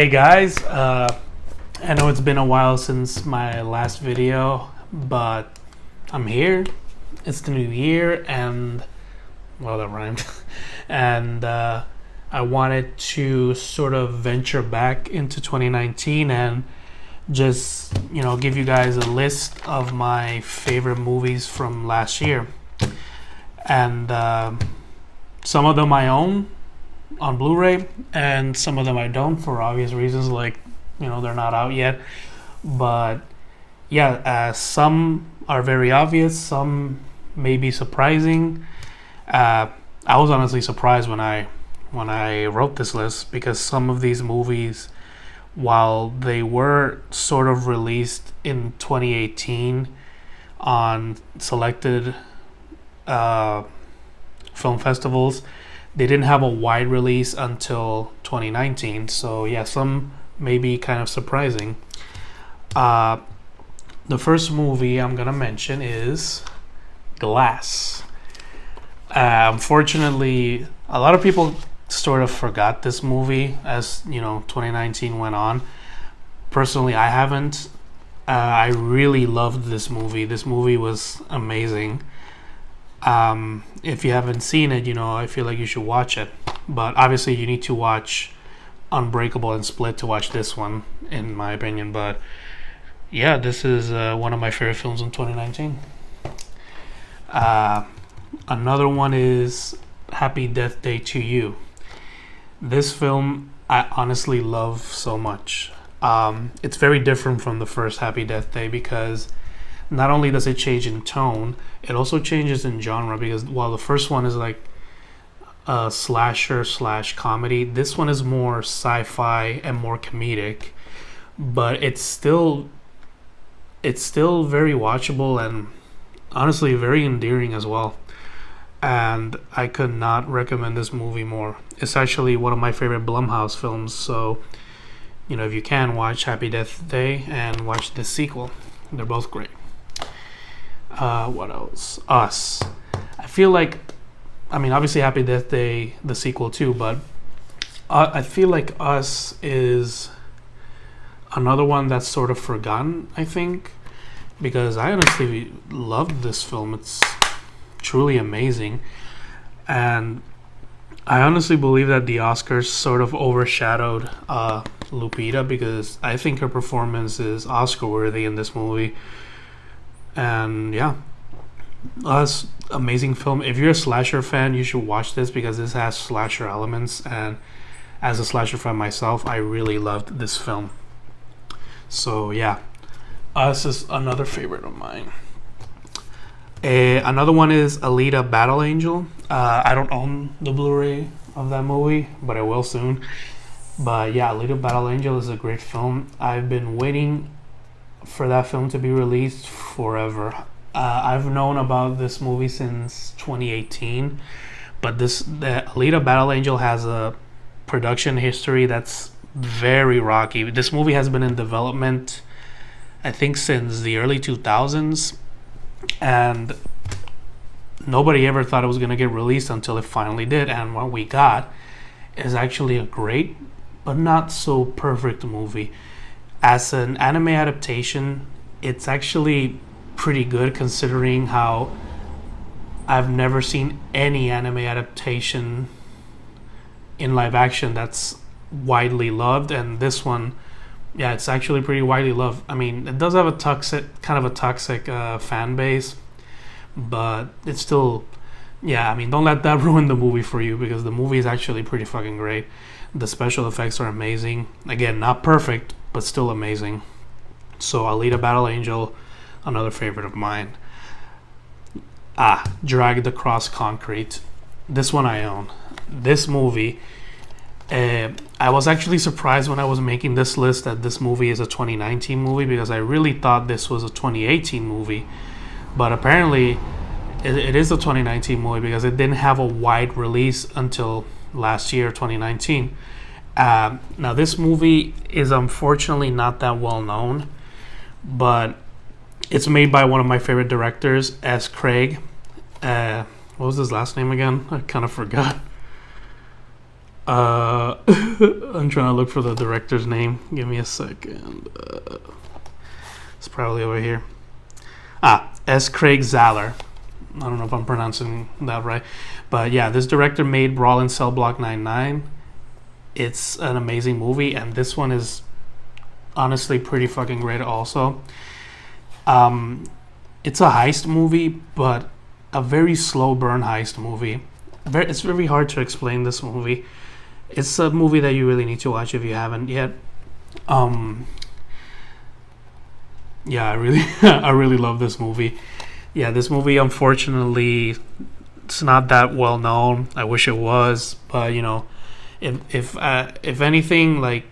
Hey guys, I know it's been a while since my last video, but I'm here. It's the new year, and well, that rhymed. And I wanted to sort of venture back into 2019 and just, give you guys a list of my favorite movies from last year. And some of them I own on Blu-ray, and some of them I don't for obvious reasons, like they're not out yet. But yeah, some are very obvious, some may be surprising. I was honestly surprised when I wrote this list, because some of these movies, while they were sort of released in 2018 on selected film festivals, they didn't have a wide release until 2019. So yeah, some may be kind of surprising. The first movie I'm gonna mention is Glass. Unfortunately, a lot of people sort of forgot this movie as 2019 went on. Personally, I haven't. I really loved this movie. This movie was amazing. If you haven't seen it, I feel like you should watch it. But obviously, you need to watch Unbreakable and Split to watch this one, in my opinion. But yeah, this is one of my favorite films in 2019. Another one is Happy Death Day to You. This film I honestly love so much. It's very different from the first Happy Death Day, because not only does it change in tone, it also changes in genre, because while the first one is like a slasher / comedy, this one is more sci-fi and more comedic, but it's still very watchable and honestly very endearing as well. And I could not recommend this movie more. It's actually one of my favorite Blumhouse films, so if you can, watch Happy Death Day and watch the sequel. They're both great. What else? Us. I feel like, obviously Happy Death Day, the sequel too, but I feel like Us is another one that's sort of forgotten, I think, because I honestly loved this film. It's truly amazing. And I honestly believe that the Oscars sort of overshadowed Lupita, because I think her performance is Oscar worthy in this movie. And yeah, Us, amazing film. If you're a slasher fan, you should watch this, because this has slasher elements, and as a slasher fan myself, I really loved this film. So yeah, Us is another favorite of mine. Another one is Alita Battle Angel. I don't own the Blu-ray of that movie, but I will soon. But yeah, Alita Battle Angel is a great film. I've been waiting for that film to be released forever. I've known about this movie since 2018, but the Alita Battle Angel has a production history that's very rocky. This movie has been in development, I think, since the early 2000s, and nobody ever thought it was going to get released until it finally did. And what we got is actually a great but not so perfect movie. As an anime adaptation, it's actually pretty good, considering how I've never seen any anime adaptation in live action that's widely loved, and this one, yeah, it's actually pretty widely loved. It does have a toxic fan base, but it's still, yeah, don't let that ruin the movie for you, because the movie is actually pretty fucking great. The special effects are amazing. Again, not perfect, but still amazing. So Alita Battle Angel, another favorite of mine. Dragged Across Concrete. This one I own. This movie, I was actually surprised when I was making this list that this movie is a 2019 movie, because I really thought this was a 2018 movie. But apparently it is a 2019 movie, because it didn't have a wide release until last year, 2019. Now this movie is unfortunately not that well known, but it's made by one of my favorite directors, S. Craig. What was his last name again? I kind of forgot. I'm trying to look for the director's name. Give me a second. It's probably over here. S. Craig Zahler. I don't know if I'm pronouncing that right. But yeah, this director made Brawl in Cell Block 99. It's an amazing movie, and this one is honestly pretty fucking great also. It's a heist movie, but a very slow burn heist movie. It's very hard to explain this movie. It's a movie that you really need to watch if you haven't yet. Yeah, I really, I really love this movie. Yeah, this movie, unfortunately, it's not that well known. I wish it was, but you know, if anything, like,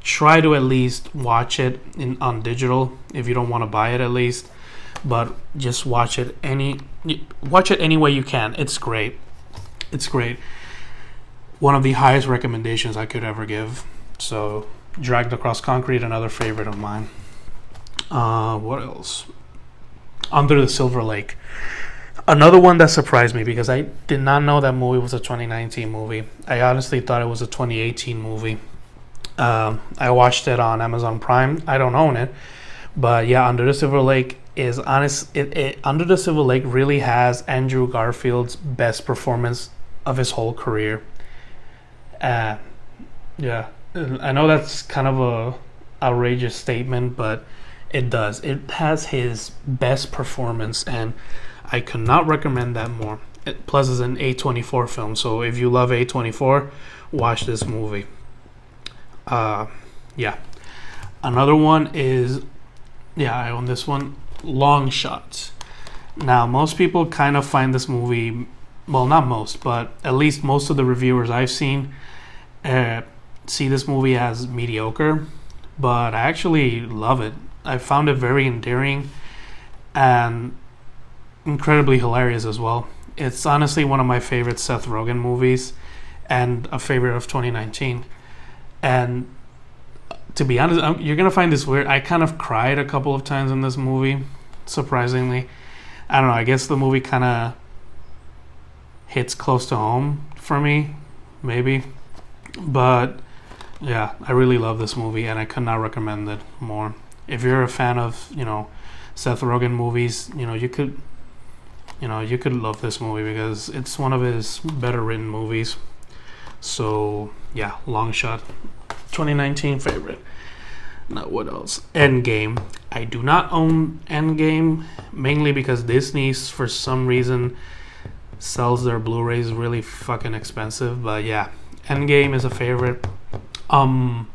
try to at least watch it on digital if you don't want to buy it at least. But just watch it any way you can. It's great. It's great. One of the highest recommendations I could ever give. So, Dragged Across Concrete, another favorite of mine. What else? Under the Silver Lake. Another one that surprised me because I did not know that movie was a 2019 movie. I honestly thought it was a 2018 movie. I watched it on Amazon Prime. I don't own it. But yeah, Under the Silver Lake is honest. Under the Silver Lake really has Andrew Garfield's best performance of his whole career. Yeah, I know that's kind of a outrageous statement, but it does. It has his best performance, and I could not recommend that more. Plus, it's an A24 film, so if you love A24, watch this movie. Yeah. Another one is, yeah, I own this one, Long Shot. Now, most people kind of find this movie, well, not most, but at least most of the reviewers I've seen see this movie as mediocre, but I actually love it. I found it very endearing and incredibly hilarious as well. It's honestly one of my favorite Seth Rogen movies and a favorite of 2019. And to be honest, you're going to find this weird. I kind of cried a couple of times in this movie, surprisingly. I don't know, I guess the movie kind of hits close to home for me, maybe. But yeah, I really love this movie and I could not recommend it more. If you're a fan of, Seth Rogen movies, you could love this movie because it's one of his better written movies. So yeah, Long Shot, 2019 favorite. Now what else? Endgame. I do not own Endgame, mainly because Disney, for some reason, sells their Blu-rays really fucking expensive. But yeah, Endgame is a favorite. I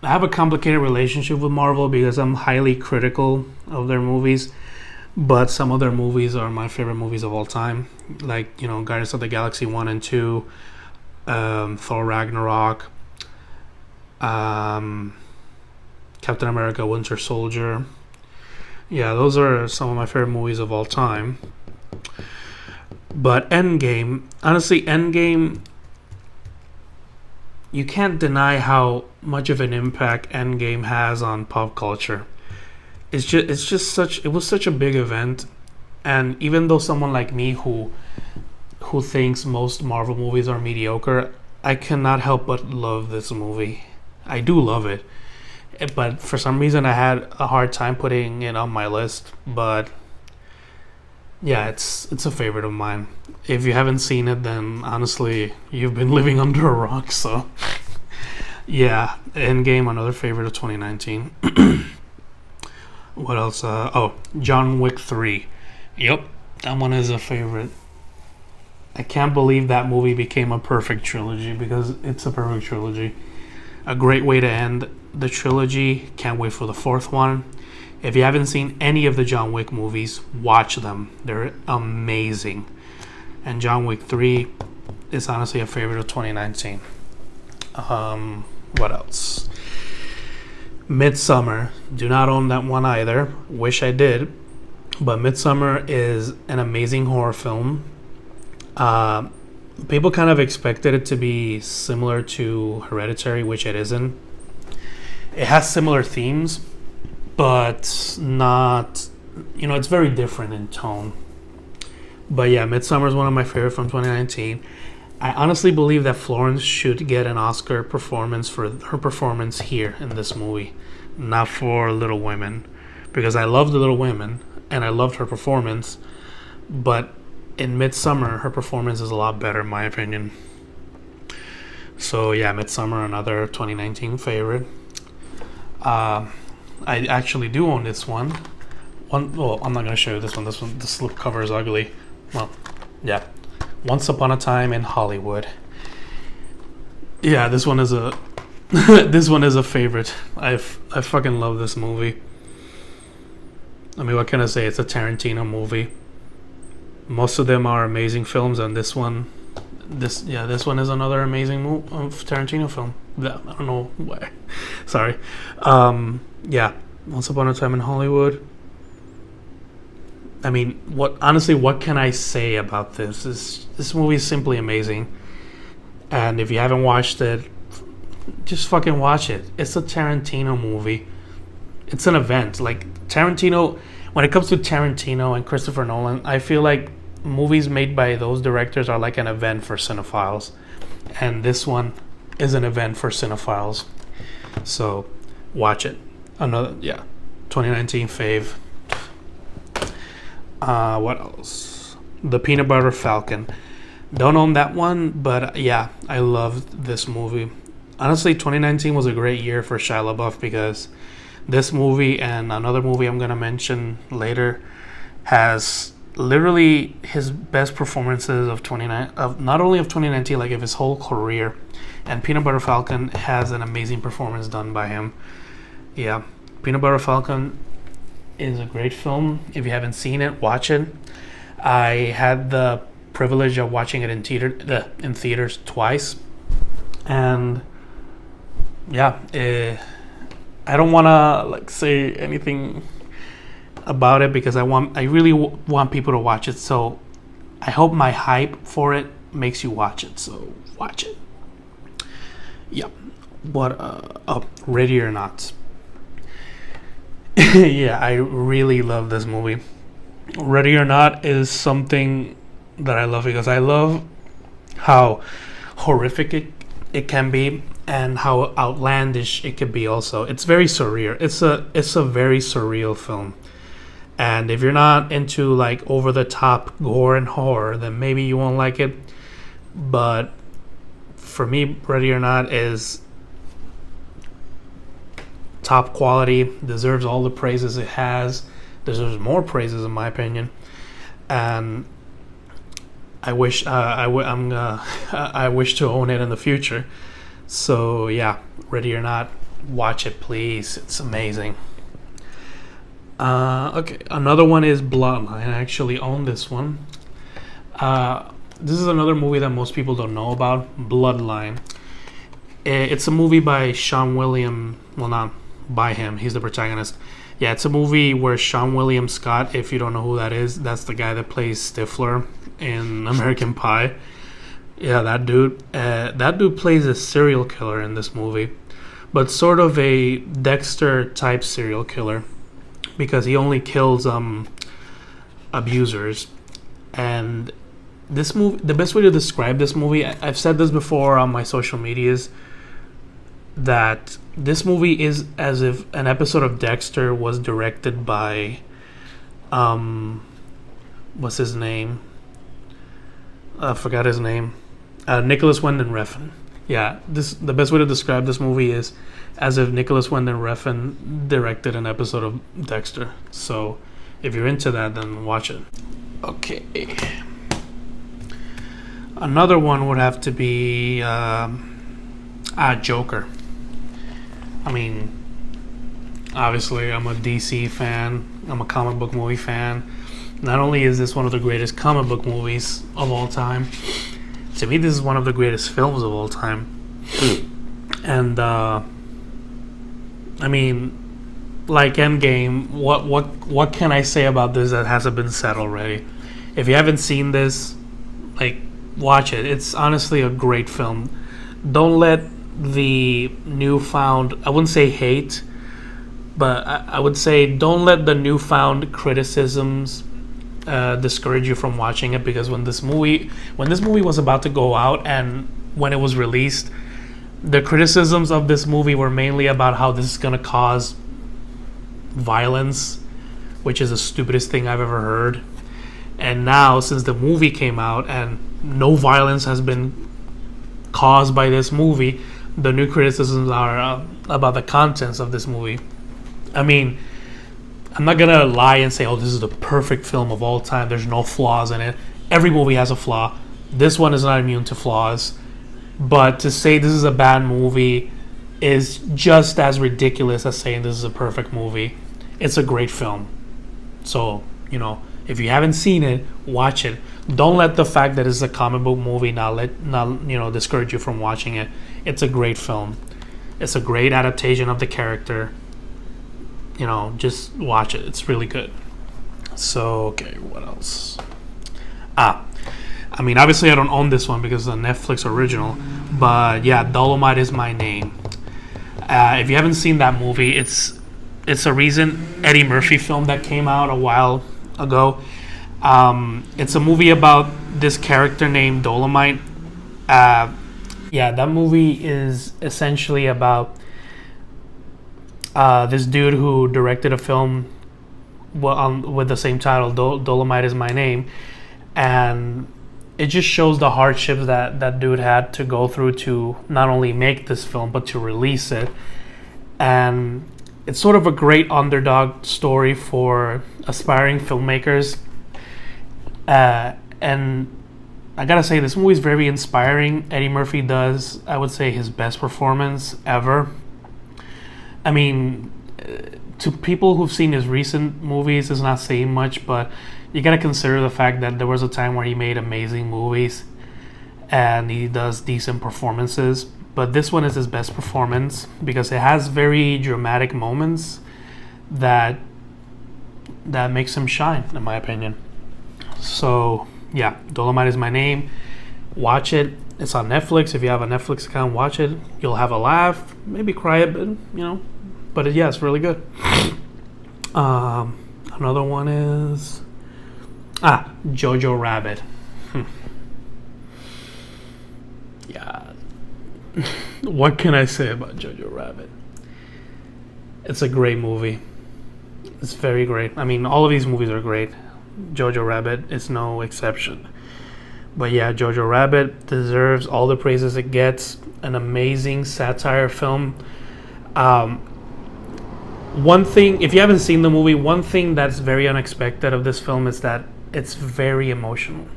have a complicated relationship with Marvel because I'm highly critical of their movies, but some of their movies are my favorite movies of all time. Like, Guardians of the Galaxy 1 and 2, Thor Ragnarok, Captain America Winter Soldier. Yeah, those are some of my favorite movies of all time. But Endgame, honestly, Endgame, you can't deny how much of an impact Endgame has on pop culture. It was such a big event, and even though someone like me who thinks most Marvel movies are mediocre, I cannot help but love this movie. I do love it, but for some reason I had a hard time putting it on my list. But yeah, it's a favorite of mine. If you haven't seen it, then honestly, you've been living under a rock. So yeah, Endgame, another favorite of 2019. What else? John Wick 3. Yep, that one is a favorite. I can't believe that movie became a perfect trilogy because it's a perfect trilogy. A great way to end the trilogy. Can't wait for the fourth one. If you haven't seen any of the John Wick movies, watch them. They're amazing. And John Wick 3 is honestly a favorite of 2019. What else? Midsummer. Do not own that one either. Wish I did. But Midsummer is an amazing horror film. People kind of expected it to be similar to Hereditary, which it isn't. It has similar themes, but not, it's very different in tone. But yeah, Midsummer is one of my favorite from 2019. I honestly believe that Florence should get an Oscar performance for her performance here in this movie, not for Little Women, because I loved Little Women and I loved her performance, but in Midsummer her performance is a lot better in my opinion. So yeah, Midsummer, another 2019 favorite. I actually do own this one. Well, I'm not gonna show you this one. The slip cover is ugly. Well, yeah. Once Upon a Time in Hollywood. Yeah, this one is a this one is a favorite. I fucking love this movie. I mean, what can I say? It's a Tarantino movie. Most of them are amazing films, and this one is another amazing Tarantino film. I don't know why. Sorry. Yeah, Once Upon a Time in Hollywood. I mean, what can I say about this? This movie is simply amazing. And if you haven't watched it, just fucking watch it. It's a Tarantino movie. It's an event. Like Tarantino, when it comes to Tarantino and Christopher Nolan, I feel like movies made by those directors are like an event for cinephiles. And this one is an event for cinephiles. So, watch it. 2019 fave. What else? The Peanut Butter Falcon. Don't own that one, but yeah, I loved this movie. Honestly, 2019 was a great year for Shia LaBeouf because this movie and another movie I'm gonna mention later has literally his best performances of not only of 2019, like of his whole career. And Peanut Butter Falcon has an amazing performance done by him. Yeah, Peanut Butter Falcon is a great film. If you haven't seen it, watch it. I had the privilege of watching it in theaters twice, and yeah, I don't want to like say anything about it because I really want people to watch it. So I hope my hype for it makes you watch it. So watch it. Yeah. Ready or Not. Yeah, I really love this movie. Ready or Not is something that I love because I love how horrific it can be and how outlandish it can be also. It's very surreal. It's a very surreal film. And if you're not into like over the top gore and horror, then maybe you won't like it. But for me, Ready or Not is top quality, deserves all the praises it has, deserves more praises in my opinion, and I wish I wish to own it in the future. So yeah, Ready or Not, watch it please. It's amazing. Okay, another one is Bloodline. I actually own this one. This is another movie that most people don't know about. Bloodline. It's a movie by Sean William. Well, not by him. He's the protagonist. Yeah, it's a movie where Sean William Scott, if you don't know who that is, that's the guy that plays Stifler in American Pie. Yeah, that dude. That dude plays a serial killer in this movie, but sort of a Dexter type serial killer because he only kills abusers. And this movie, the best way to describe this movie, I've said this before on my social medias, that this movie is as if an episode of Dexter was directed by what's his name? I forgot his name. Nicholas Winding Refn. Yeah, the best way to describe this movie is as if Nicholas Winding Refn directed an episode of Dexter. So if you're into that, then watch it. Okay. Another one would have to be Joker. I mean, obviously, I'm a DC fan. I'm a comic book movie fan. Not only is this one of the greatest comic book movies of all time, to me, this is one of the greatest films of all time. And I mean, like Endgame, what can I say about this that hasn't been said already? If you haven't seen this, like, watch it. It's honestly a great film. Don't let the newfound, I wouldn't say hate, but I would say don't let the newfound criticisms discourage you from watching it, because when this movie was about to go out and when it was released, the criticisms of this movie were mainly about how this is going to cause violence, which is the stupidest thing I've ever heard. And now, since the movie came out and no violence has been caused by this movie, the new criticisms are about the contents of this movie. I mean, I'm not gonna lie and say, oh, this is the perfect film of all time. There's no flaws in it. Every movie has a flaw. This one is not immune to flaws. But to say this is a bad movie is just as ridiculous as saying this is a perfect movie. It's a great film. So, if you haven't seen it, watch it. Don't let the fact that it's a comic book movie not discourage you from watching it. It's a great film. It's a great adaptation of the character. Just watch it. It's really good. So, okay, what else? Obviously I don't own this one because it's a Netflix original. But yeah, Dolomite Is My Name. If you haven't seen that movie, it's a recent Eddie Murphy film that came out a while ago. It's a movie about this character named Dolomite. That movie is essentially about this dude who directed a film with the same title, Dolomite Is My Name, and it just shows the hardships that dude had to go through to not only make this film but to release it. And it's sort of a great underdog story for aspiring filmmakers. And I gotta say, this movie is very inspiring. Eddie Murphy does, I would say, his best performance ever. I mean, to people who've seen his recent movies, it's not saying much, but you gotta consider the fact that there was a time where he made amazing movies and he does decent performances. But this one is his best performance because it has very dramatic moments that makes him shine, in my opinion. So, yeah, Dolomite Is My Name. Watch it. It's on Netflix. If you have a Netflix account, watch it. You'll have a laugh, maybe cry a bit, But yeah, it's really good. Another one is Jojo Rabbit. Yeah. What can I say about Jojo Rabbit? It's a great movie. It's very great. All of these movies are great. Jojo Rabbit is no exception. But yeah, Jojo Rabbit deserves all the praises it gets. An amazing satire film. One thing, if you haven't seen the movie, one thing that's very unexpected of this film is that it's very emotional.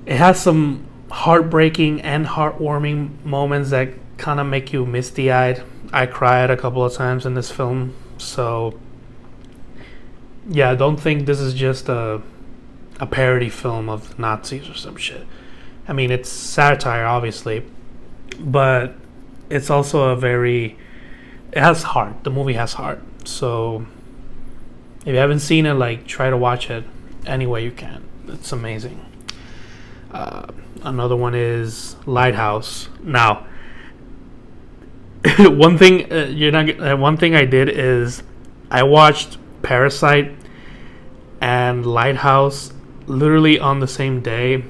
It has some heartbreaking and heartwarming moments that kind of make you misty-eyed. I cried a couple of times in this film. So yeah, don't think this is just a parody film of Nazis or some shit. It's satire, obviously, but it's also it has heart. The movie has heart. So if you haven't seen it, try to watch it any way you can. It's amazing. Another one is Lighthouse. Now, one thing I did is I watched Parasite and Lighthouse literally on the same day.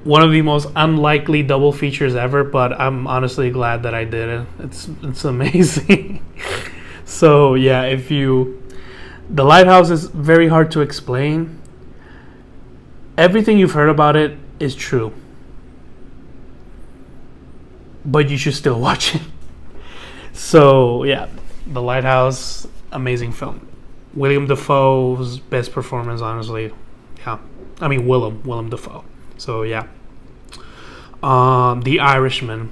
One of the most unlikely double features ever, but I'm honestly glad that I did it. It's amazing. So yeah, the Lighthouse is very hard to explain. Everything you've heard about it is true, but you should still watch it. So yeah, The Lighthouse, amazing film. William Dafoe's best performance, honestly. Yeah, Willem Dafoe. So yeah. The Irishman.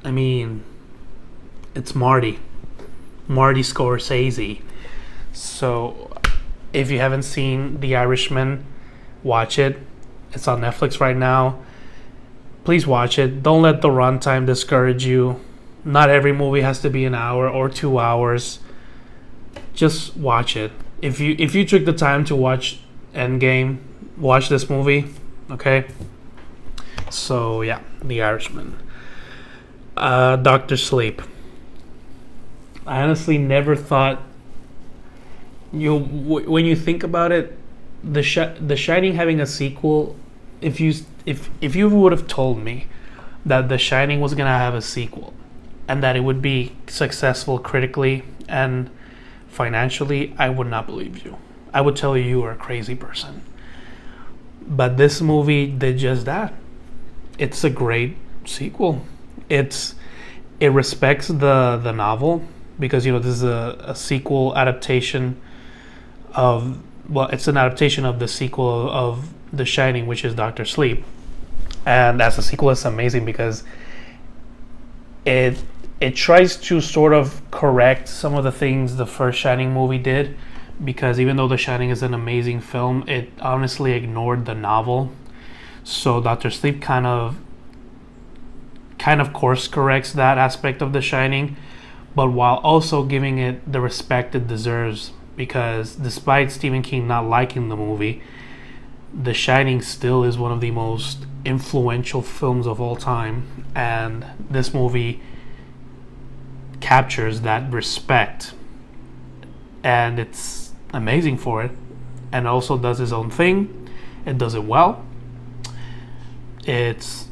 It's Marty Scorsese. So if you haven't seen The Irishman, watch it. It's on Netflix right now. Please watch it. Don't let the runtime discourage you. Not every movie has to be an hour or 2 hours. Just watch it. If you took the time to watch Endgame, watch this movie. Okay? So yeah, The Irishman. Dr. Sleep. I honestly never thought when you think about it, the Shining having a sequel, if you would have told me that The Shining was gonna have a sequel and that it would be successful critically and financially, I would not believe you. I would tell you are a crazy person. But this movie did just that. It's a great sequel. It respects the novel because this is a sequel adaptation of it's an adaptation of the sequel of The Shining, which is Doctor Sleep. And as a sequel, it's amazing because it tries to sort of correct some of the things the first Shining movie did, because even though The Shining is an amazing film, it honestly ignored the novel. So Doctor Sleep kind of course corrects that aspect of The Shining, but while also giving it the respect it deserves, because despite Stephen King not liking the movie, The Shining still is one of the most influential films of all time, and this movie captures that respect, and it's amazing for it, and also does its own thing. It does it well. It's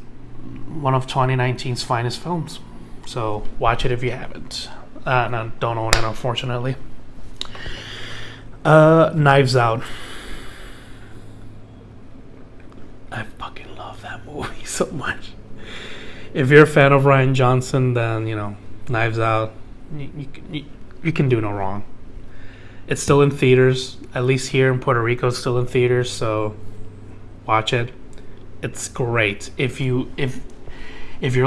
one of 2019's finest films, so watch it if you haven't. No, don't own it, unfortunately. Knives Out. I fucking love that movie so much. If you're a fan of Rian Johnson, then Knives Out, you can do no wrong. It's still in theaters, at least here in Puerto Rico. It's still in theaters, so watch it. It's great. If your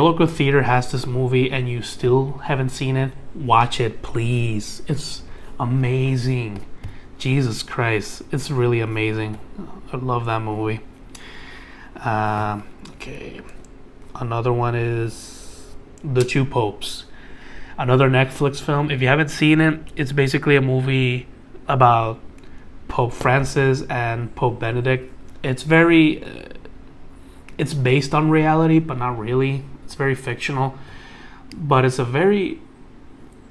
local theater has this movie and you still haven't seen it, watch it, please. It's amazing. Jesus Christ, it's really amazing. I love that movie. Okay, another one is The Two Popes, another Netflix film. If you haven't seen it, it's basically a movie about Pope Francis and Pope Benedict. It's based on reality, but not really. It's very fictional, but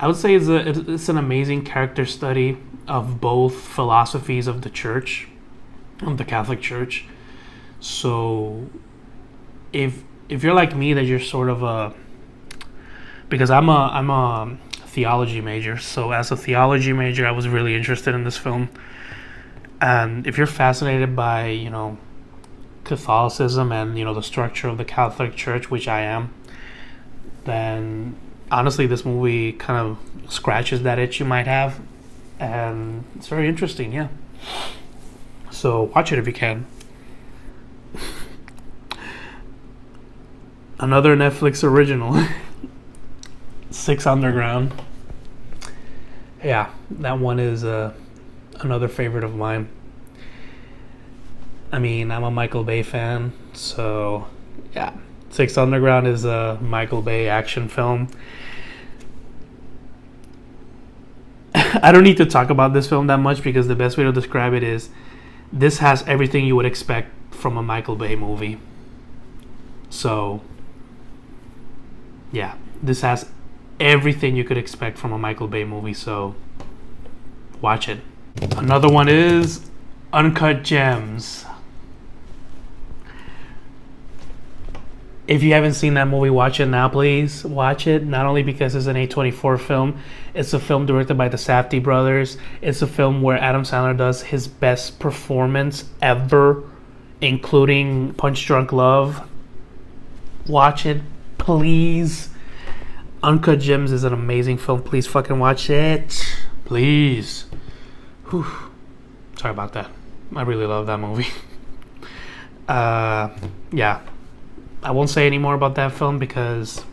I would say it's an amazing character study of both philosophies of the church, of the Catholic Church. So if you're like me, that you're sort of because I'm a theology major, so as a theology major I was really interested in this film. And if you're fascinated by Catholicism and the structure of the Catholic Church, which I am, then honestly this movie kind of scratches that itch you might have, and it's very interesting. Yeah, so watch it if you can. Another Netflix original, Six Underground. Yeah, that one is another favorite of mine. I mean, I'm a Michael Bay fan, so yeah. Six Underground is a Michael Bay action film. I don't need to talk about this film that much because the best way to describe it is this has everything you would expect from a Michael Bay movie. So yeah, this has everything you could expect from a Michael Bay movie, so watch it. Another one is Uncut Gems. If you haven't seen that movie, watch it now, please. Watch it, not only because it's an A24 film, it's a film directed by the Safdie brothers. It's a film where Adam Sandler does his best performance ever, including Punch Drunk Love. Watch it, please. Uncut Gems is an amazing film. Please fucking watch it. Please. Whew. Sorry about that. I really love that movie. Yeah. I won't say any more about that film because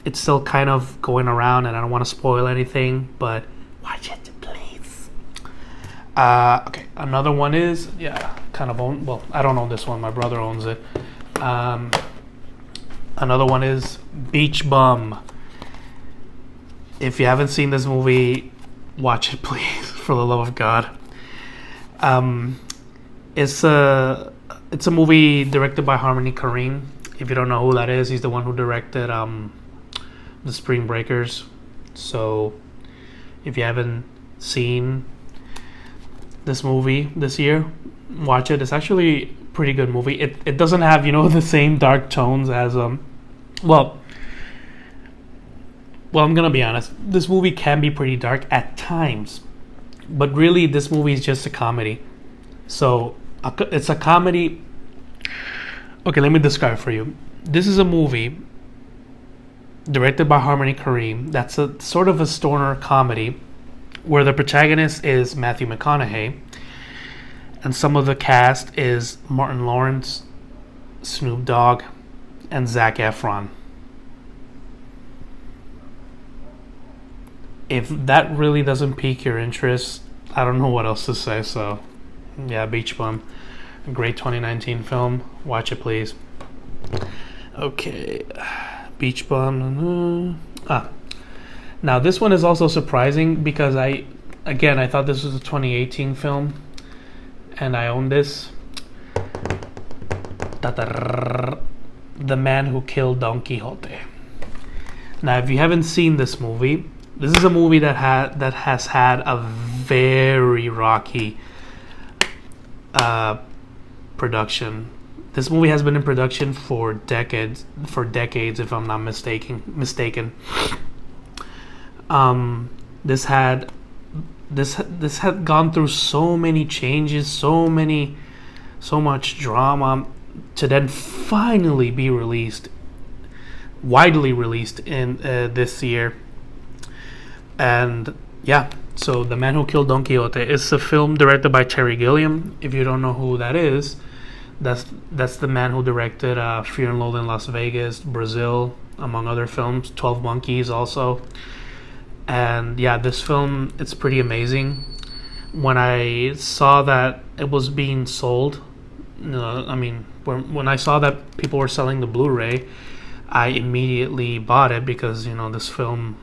it's still kind of going around and I don't want to spoil anything, but watch it, please. Okay, another one is, kind of I don't own this one. My brother owns it. Another one is Beach Bum. If you haven't seen this movie, watch it, please, for the love of God. It's a movie directed by Harmony Korine. If you don't know who that is, he's the one who directed The Spring Breakers. So if you haven't seen this movie this year. Watch it. It's actually a pretty good movie. It doesn't have the same dark tones as well. Well, I'm gonna be honest. This movie can be pretty dark at times, but really, this movie is just a comedy. So it's a comedy. Okay, let me describe for you. This is a movie directed by Harmony Korine. That's a sort of a stoner comedy where the protagonist is Matthew McConaughey, and some of the cast is Martin Lawrence, Snoop Dogg, and Zac Efron. If that really doesn't pique your interest, I don't know what else to say. So, yeah, Beach Bum, a great 2019 film. Watch it, please. Okay, Beach Bum. Now this one is also surprising because I thought this was a 2018 film, and I own this. The Man Who Killed Don Quixote. Now, if you haven't seen this movie, this is a movie that has had a very rocky production. This movie has been in production for decades, if I'm not mistaken. This had gone through so many changes, so much drama, to then finally be widely released in this year. And yeah, so The Man Who Killed Don Quixote is a film directed by Terry Gilliam. If you don't know who that is, that's the man who directed Fear and Loathing in Las Vegas, Brazil, among other films, 12 Monkeys also. And yeah, this film, it's pretty amazing. When I saw that it was being sold, when I saw that people were selling the Blu-ray, I immediately bought it because, this film,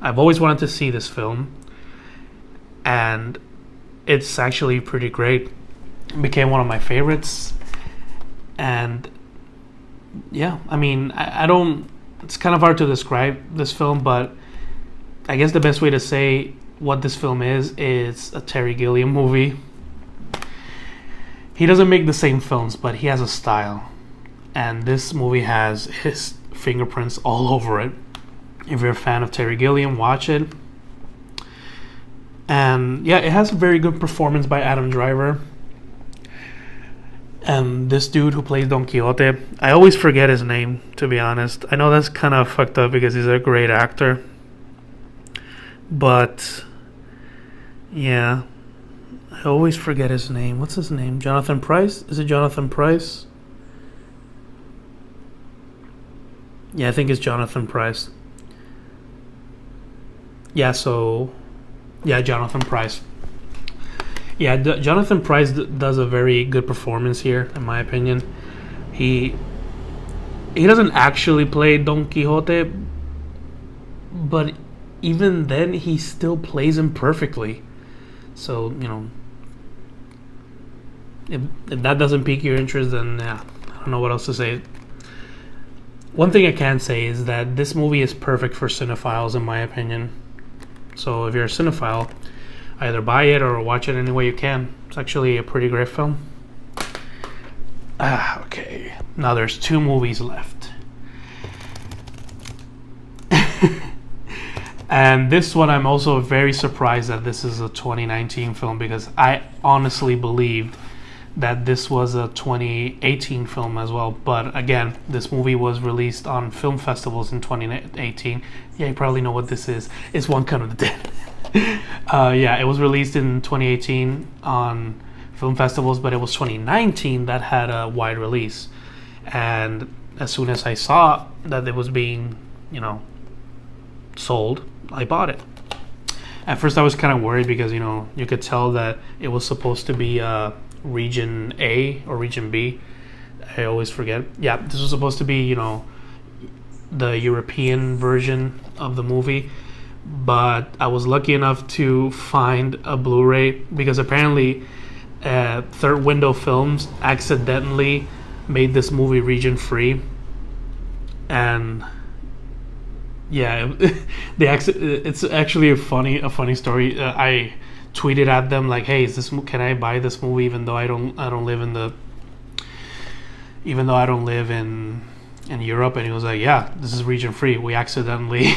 I've always wanted to see this film, and it's actually pretty great. It became one of my favorites, and yeah, I don't, it's kind of hard to describe this film, but I guess the best way to say what this film is a Terry Gilliam movie. He doesn't make the same films, but he has a style, and this movie has his fingerprints all over it. If you're a fan of Terry Gilliam, watch it. And yeah, it has a very good performance by Adam Driver. And this dude who plays Don Quixote, I always forget his name, to be honest. I know that's kind of fucked up because he's a great actor. But yeah, I always forget his name. What's his name? Jonathan Pryce? Is it Jonathan Pryce? Yeah, I think it's Jonathan Pryce. Yeah, Jonathan Pryce. Yeah, Jonathan Pryce does a very good performance here, in my opinion. He doesn't actually play Don Quixote, but even then, he still plays him perfectly. So, if that doesn't pique your interest, then yeah, I don't know what else to say. One thing I can say is that this movie is perfect for cinephiles, in my opinion. So if you're a cinephile, either buy it or watch it any way you can. It's actually a pretty great film. Okay. Now there's 2 movies left. And this one, I'm also very surprised that this is a 2019 film, because I honestly believed that this was a 2018 film as well. But again, this movie was released on film festivals in 2018. Yeah, you probably know what this is. It's One Cut of the Dead. Yeah, it was released in 2018 on film festivals, but it was 2019 that had a wide release. And as soon as I saw that it was being, sold, I bought it. At first I was kind of worried because, you could tell that it was supposed to be Region A or Region B. I always forget. Yeah, this was supposed to be, the European version of the movie. But I was lucky enough to find a Blu-ray because apparently Third Window Films accidentally made this movie region free. And Yeah, it's actually a funny story. I tweeted at them like, "Hey, can I buy this movie even though I don't live in the even though I don't live in Europe?" And he was like, "Yeah, this is region free." We accidentally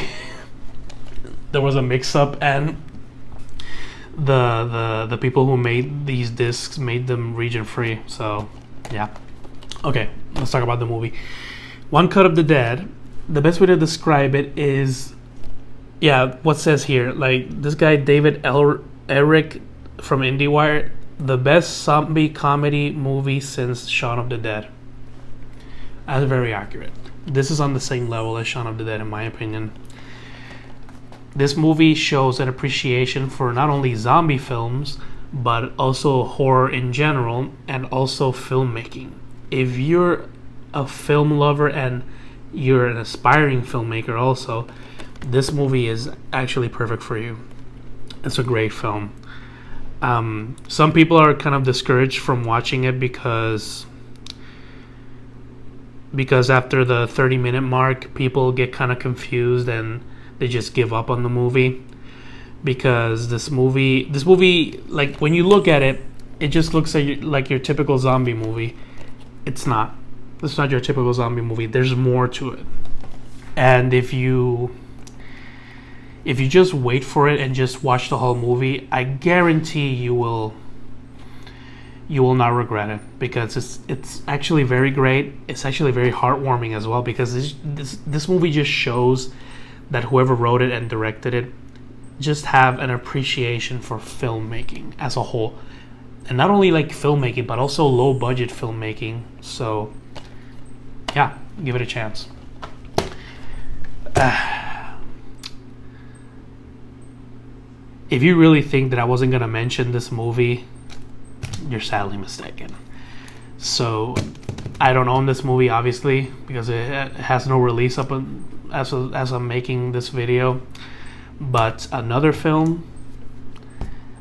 there was a mix up, and the people who made these discs made them region free. So yeah. Okay, let's talk about the movie. One Cut of the Dead. The best way to describe it is, yeah, what says here, like this guy Eric from IndieWire, the best zombie comedy movie since Shaun of the Dead. That's very accurate. This is on the same level as Shaun of the Dead, in my opinion. This movie shows an appreciation for not only zombie films, but also horror in general, and also filmmaking. If you're a film lover and you're an aspiring filmmaker also, this movie is actually perfect for you. It's a great film. Some people are kind of discouraged from watching it because after the 30-minute mark, people get kind of confused and they just give up on the movie. Because this movie, like when you look at it, it just looks like your typical zombie movie. It's not. It's not your typical zombie movie. There's more to it. And if you just wait for it and just watch the whole movie, I guarantee you will not regret it, because it's actually very great. It's actually very heartwarming as well, because this movie just shows that whoever wrote it and directed it just have an appreciation for filmmaking as a whole. And not only like filmmaking, but also low budget filmmaking. So yeah, give it a chance. If you really think that I wasn't going to mention this movie, you're sadly mistaken. So I don't own this movie, obviously, because it has no release up as I'm making this video. But another film,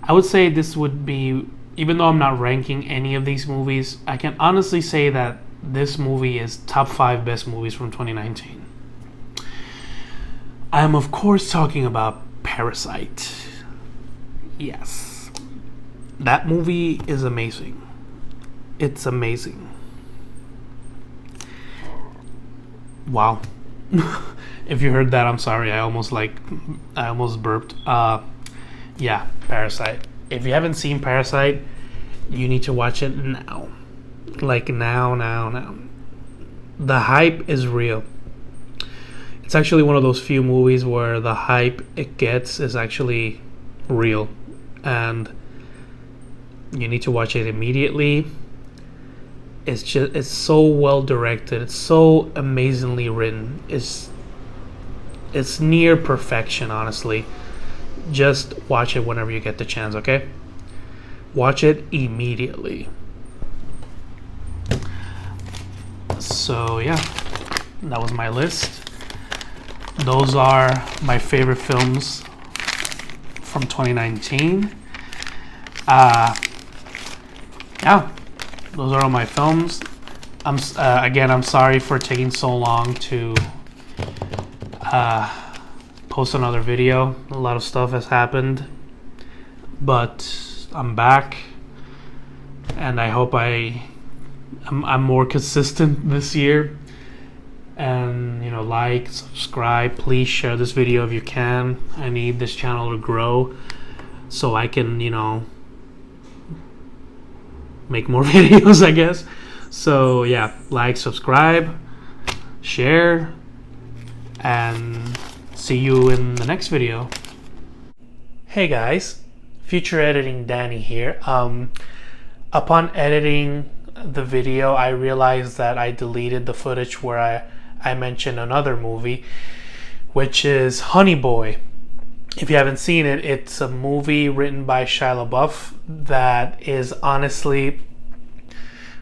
I would say this would be, even though I'm not ranking any of these movies, I can honestly say that this movie is top 5 best movies from 2019. I am, of course, talking about Parasite. Yes. That movie is amazing. It's amazing. Wow. If you heard that, I'm sorry. I almost burped. Yeah, Parasite. If you haven't seen Parasite, you need to watch it now. Like now. The hype is real. It's actually one of those few movies where the hype it gets is actually real, and you need to watch it immediately. It's so well directed. It's so amazingly written. It's near perfection, honestly. Just watch it whenever you get the chance, okay? Watch it immediately. So yeah, that was my list. Those are my favorite films from 2019. Yeah, those are all my films. I'm sorry for taking so long to post another video. A lot of stuff has happened, but I'm back, and I hope I'm more consistent this year. And like, subscribe, please share this video if you can. I need this channel to grow so I can make more videos, I guess. So yeah, like, subscribe, share, and see you in the next video. Hey guys, Future Editing Danny here. Upon editing the video, I realized that I deleted the footage where I mentioned another movie, which is Honey Boy. If you haven't seen it, it's a movie written by Shia LaBeouf that is honestly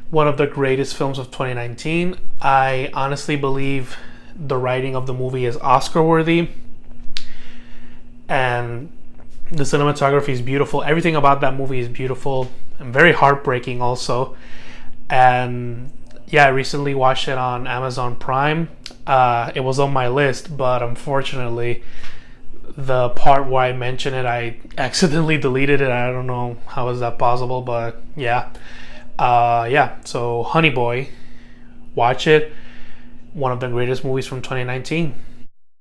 one of the greatest films of 2019. I honestly believe the writing of the movie is Oscar worthy, and the cinematography is beautiful. Everything about that movie is beautiful and very heartbreaking also. And yeah, I recently watched it on Amazon Prime. It was on my list, but unfortunately, the part where I mentioned it, I accidentally deleted it. I don't know how is that possible, but yeah. Yeah, so Honey Boy, watch it. One of the greatest movies from 2019.